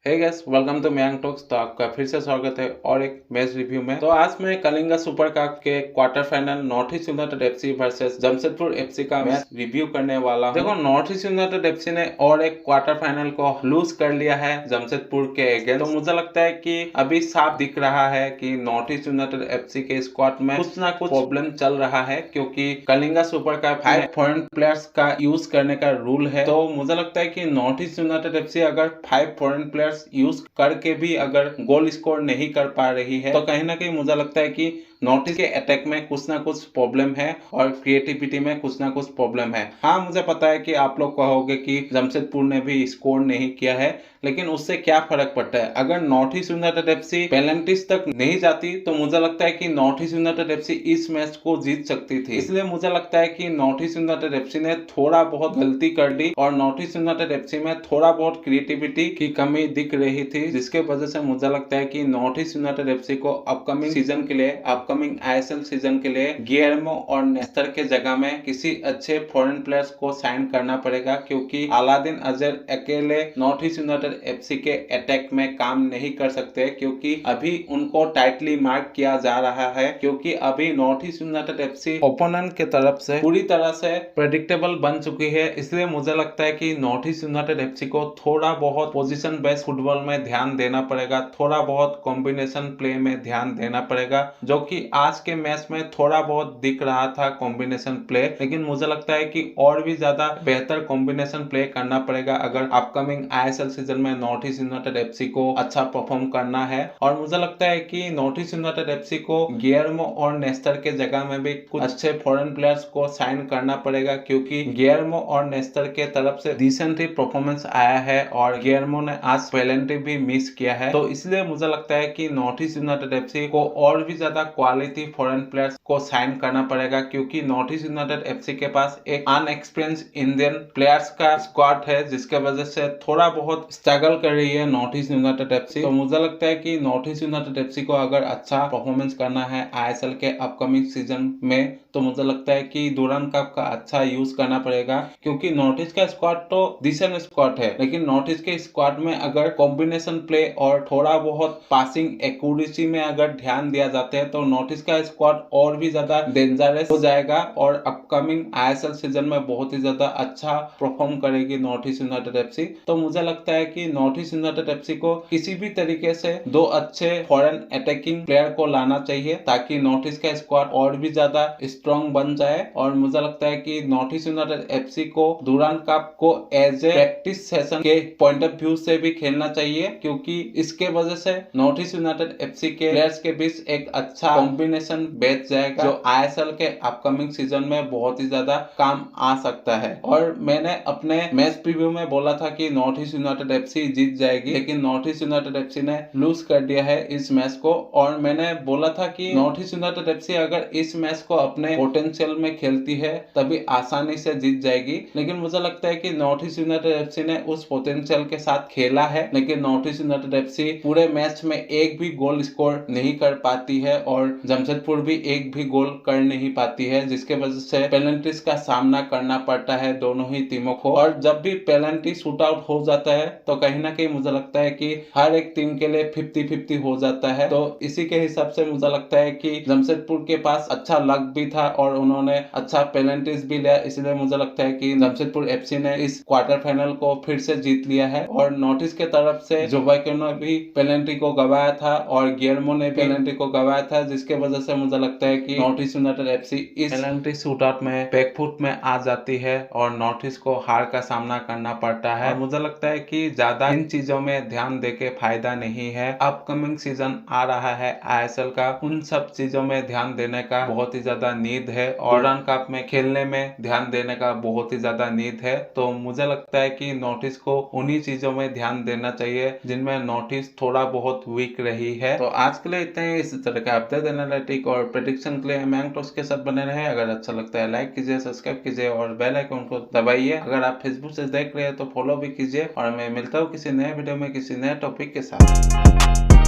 Hey guys, welcome to Mayank talks. तो आपका फिर से स्वागत है और एक मैच रिव्यू में। तो आज मैं कलिंगा सुपर कप के quarter final north east United FC versus Jamshedpur FC का मैच रिव्यू करने वाला हूं। देखो, नॉर्थ ईस्ट यूनाइटेड एफसी ने और एक क्वार्टर फाइनल को लूज कर लिया है जमशेदपुर के अगेंस्ट। तो मुझे लगता है कि अभी साफ दिख रहा है कि नॉर्थ ईस्ट यूनाइटेड एफसी के स्क्वाड में कुछ ना कुछ प्रॉब्लम चल रहा है, क्योंकि Kalinga super cup 5 foreign players का यूज करने का रूल है। तो मुझे लगता है कि नॉर्थ ईस्ट यूनाइटेड एफसी अगर 5 फॉरेन प्लेयर्स यूज करके भी अगर गोल स्कोर नहीं कर पा रही है, तो कहीं ना कहीं मुझे लगता है कि नॉर्थ ईस्ट के अटैक में कुछ ना कुछ प्रॉब्लम है और क्रिएटिविटी में कुछ ना कुछ प्रॉब्लम है। हाँ, मुझे पता है कि आप लोग कहोगे कि जमशेदपुर ने भी स्कोर नहीं किया है, लेकिन उससे क्या फर्क पड़ता है। अगर north east United FC penalties तक नहीं जाती तो मुझे लगता है कि नॉर्थ ईस्ट यूनाइटेड एफसी इस मैच को जीत सकती थी। इसलिए मुझे लगता है कि नॉर्थ ईस्ट यूनाइटेड एफसी ने थोड़ा बहुत गलती कर दी और नॉर्थ ईस्ट यूनाइटेड एफसी में थोड़ा बहुत क्रिएटिविटी की कमी दिख रही थी, जिसके वजह से मुझे लगता है कि नॉर्थ ईस्ट यूनाइटेड एफसी को अपकमिंग सीजन के लिए, अपकमिंग आईएसएल सीजन के लिए गियर्मो और नेस्टर के जगह में किसी अच्छे फॉरेन प्लेयर्स को साइन करना पड़ेगा, क्योंकि अलादीन अजहर अकेले नॉर्थ ईस्ट यूनाइटेड एफसी के अटैक में काम नहीं कर सकते, क्योंकि अभी उनको टाइटली मार्क किया जा रहा है, क्योंकि अभी north east United FC opponent के तरफ से पूरी तरह से प्रेडिक्टेबल बन चुकी है। इसलिए मुझे लगता है कि नॉर्थ ईस्ट यूनाइटेड एफसी को थोड़ा बहुत पोजीशन बेस्ड फुटबॉल में ध्यान देना पड़ेगा, थोड़ा बहुत कॉम्बिनेशन प्ले में ध्यान देना पड़ेगा, जो कि आज के मैच में थोड़ा बहुत दिख रहा था कॉम्बिनेशन प्ले। लेकिन मुझे लगता है कि और भी ज्यादा बेहतर कॉम्बिनेशन प्ले करना पड़ेगा अगर अपकमिंग आईएसएल सीजन में नॉर्थ ईस्ट यूनाइटेड एफसी को अच्छा परफॉर्म करना है। और मुझे लगता है कि नॉर्थ ईस्ट यूनाइटेड एफसी को गियर्मो और नेस्टर के जगह में भी कुछ अच्छे फॉरेन प्लेयर्स को साइन करना पड़ेगा, क्योंकि गियर्मो और नेस्टर के तरफ से डिसेंट ही परफॉर्मेंस आया है और गियर्मो ने आज पेनल्टी भी मिस किया है। तो इसलिए मुझे लगता है कि नॉर्थ ईस्ट यूनाइटेड एफसी को और भी ज्यादा क्वालिटी फॉरेन प्लेयर्स को साइन करना पड़ेगा, क्योंकि नॉर्थ ईस्ट यूनाइटेड एफसी के पास एक अनएक्सपीरियंस इंडियन प्लेयर्स का स्क्वाड है, जिसके वजह से थोड़ा बहुत स्ट्रगल कर रही है नॉर्थ ईस्ट यूनाइटेड एफसी। तो मुझे लगता है कि नॉर्थ ईस्ट यूनाइटेड एफसी को अगर अच्छा परफॉर्मेंस करना है आईएसएल के अपकमिंग सीजन में, तो मुझे लगता है कि डूरांड कप का अच्छा यूज करना पड़ेगा, क्योंकि नॉर्थ ईस्ट का स्क्वाड तो डिसेंट स्क्वाड है, लेकिन नॉर्थ ईस्ट के स्क्वाड में अगर कॉम्बिनेशन प्ले और थोड़ा बहुत पासिंग एक्यूरेसी में अगर ध्यान दिया जाता है तो नॉर्थ ईस्ट का स्क्वाड और भी ज्यादा डेंजरस हो जाएगा और अपकमिंग आईएसएल सीजन में बहुत ही ज्यादा अच्छा परफॉर्म करेगी नॉर्थ ईस्ट यूनाइटेड एफसी। तो मुझे लगता है कि नॉर्थ ईस्ट यूनाइटेड एफसी को किसी भी तरीके से दो अच्छे फॉरेन अटैकिंग प्लेयर को लाना चाहिए, ताकि नॉर्थ ईस्ट का स्क्वाड और भी ज्यादा स्ट्रॉन्ग बन जाए। और मुझे लगता है कि नॉर्थ ईस्ट यूनाइटेड एफसी को डूरांड कप को एज ए प्रैक्टिस सेशन के पॉइंट ऑफ व्यू से भी खेलना चाहिए, क्योंकि इसके वजह से नॉर्थ ईस्ट यूनाइटेड एफसी के प्लेयर्स के बीच एक अच्छा कॉम्बिनेशन बैठ जाएगा, जो आईएसएल के अपकमिंग सीजन में बहुत ही ज्यादा काम आ सकता है। और मैंने अपने मैच प्रीव्यू में बोला था कि नॉर्थ ईस्ट यूनाइटेड एफसी जीत जाएगी, लेकिन नॉर्थ ईस्ट यूनाइटेड एफसी ने लूज कर दिया है इस मैच को। और मैंने बोला था कि नॉर्थ ईस्ट यूनाइटेड एफसी अगर इस मैच को अपने पोटेंशियल में खेलती है तभी आसानी से जीत जाएगी, लेकिन मुझे लगता है कि नॉर्थ ईस्ट यूनाइटेड एफसी ने उस पोटेंशियल के साथ खेला है, लेकिन नॉर्थ ईस्ट यूनाइटेड एफसी पूरे मैच में एक भी गोल स्कोर नहीं कर पाती है और जमशेदपुर भी एक भी गोल कर नहीं पाती है, जिसके वजह से पेनल्टीज का सामना करना पड़ता है दोनों ही टीमों को। और जब भी पेनल्टी शूट आउट हो जाता है तो कहीं ना कहीं मुझे लगता है कि हर एक टीम के लिए 50-50 हो जाता है। तो इसी के हिसाब से मुझे लगता है कि जमशेदपुर के पास अच्छा लक भी था और उन्होंने अच्छा पेनल्टीज भी लिया, इसलिए मुझे लगता है कि जमशेदपुर एफसी ने इस क्वार्टर फाइनल को फिर से जीत लिया है। और नॉर्थ ईस्ट के तरफ से जोवाइको ने भी पेनल्टी को गवाया था और गियर्मो ने पेनल्टी को गवाया था, जिसके वजह से मुझे लगता है कि नॉर्थ ईस्ट यूनाइटेड एफसी इस पेनल्टी शूट आउट में बैकफुट में आ जाती है और नॉर्थ ईस्ट को हार का सामना करना पड़ता है। और मुझे लगता है कि ज्यादा इन चीजों में ध्यान देके फायदा नहीं है। अपकमिंग सीजन आ रहा है आईएसएल का, उन सब चीजों में ध्यान देने का बहुत ही ज्यादा नीड है और डूरांड कप में खेलने में ध्यान देने का बहुत ही ज्यादा नीड है। तो मुझे लगता है कि नॉर्थ ईस्ट को उन्हीं चीजों में ध्यान देना चाहिए जिनमें नॉर्थ ईस्ट थोड़ा बहुत वीक रही है। तो आज के लिए इतना ही। इसी तरह का अपडेट एनालिटिक और प्रेडिक्शन के लिए मयंक टॉक्स के साथ बने रहे। अगर अच्छा लगता है लाइक कीजिए, सब्सक्राइब कीजिए और बेल आइकन को दबाइए। अगर आप फेसबुक से देख रहे हैं तो फॉलो भी कीजिए और मैं मिलता हूँ किसी नए वीडियो में किसी नए टॉपिक के साथ।